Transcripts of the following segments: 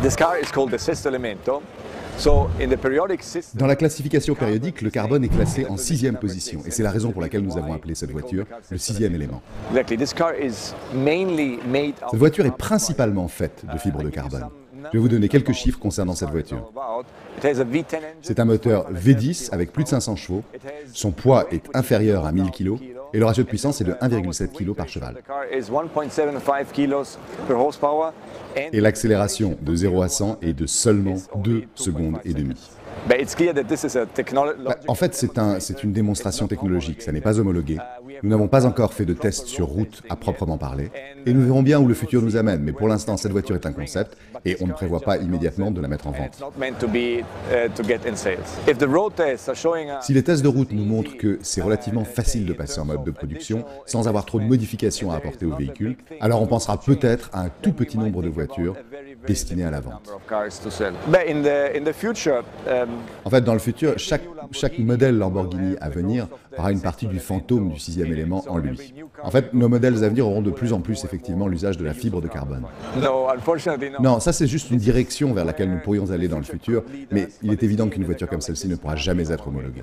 This car is called the sexto elemento. So, in the periodic system, Dans la classification périodique, le carbone est classé en 6e position, et c'est la raison pour laquelle nous avons appelé cette voiture le 6e élément. exactly, this car is mainly made Cette voiture est principalement faite de fibres de carbone. Je vais vous donner quelques chiffres concernant cette voiture. It has a V10 engine. C'est un moteur V10 avec plus de 500 chevaux, son poids est inférieur à 1000 kg, et le ratio de puissance est de 1,7 kg par cheval. The car is 1.75 kilos per horsepower. Et l'accélération de 0 à 100 est de seulement 2 secondes et demie. But it's clear that this is a technology. En fait, c'est une démonstration technologique, ça n'est pas homologué. Nous n'avons pas encore fait de tests sur route à proprement parler, et nous verrons bien où le futur nous amène, mais pour l'instant, cette voiture est un concept, et on ne prévoit pas immédiatement de la mettre en It's vente. not meant to be to get in sales. If the road tests are showing us Si les tests de route nous montrent que c'est relativement facile de passer en mode de production, sans avoir trop de modifications à apporter au véhicule, alors on pensera peut-être à un tout petit nombre de voitures destinées à la vente. number of cars to sell. But in the future, En fait, dans le futur, chaque modèle Lamborghini à venir aura une partie du fantôme du 6e élément en lui. En fait, nos modèles à venir auront de plus en plus effectivement l'usage de la fibre de carbone. no, unfortunately, no. Non, ça c'est juste une direction vers laquelle nous pourrions aller dans le futur, mais il est évident qu'une voiture comme celle-ci ne pourra jamais être homologuée.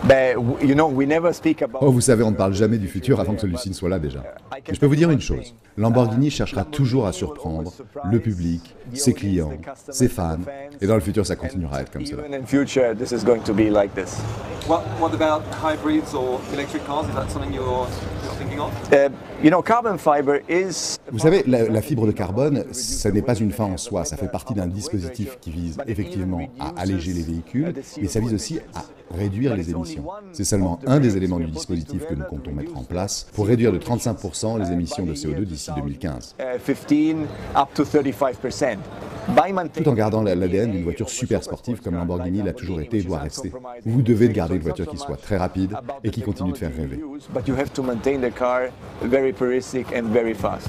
But you know, we never speak about. Oh, vous savez, on ne parle jamais du futur avant que celui-ci ne soit là déjà. Mais je peux vous dire une chose, Lamborghini cherchera toujours à surprendre le public, ses clients, ses fans, et dans le futur ça continuera à être comme cela. Even in future, this is going to be like this. What about hybrids or electric cars? Is that something you're thinking of? You know, carbon fiber is. Vous savez, la fibre de carbone, ça n'est pas une fin en soi, ça fait partie d'un dispositif qui vise effectivement à alléger les véhicules, mais ça vise aussi à réduire les émissions. C'est seulement un des éléments du dispositif que nous comptons mettre en place pour réduire de 35% les émissions de CO2 d'ici 2015, 15 up to 35%. By tout en gardant l'ADN d'une voiture super sportive comme Lamborghini l'a toujours été et doit rester. Vous devez garder une voiture qui soit très rapide et qui continue de faire rêver. But you have to maintain the car very puristic and very fast.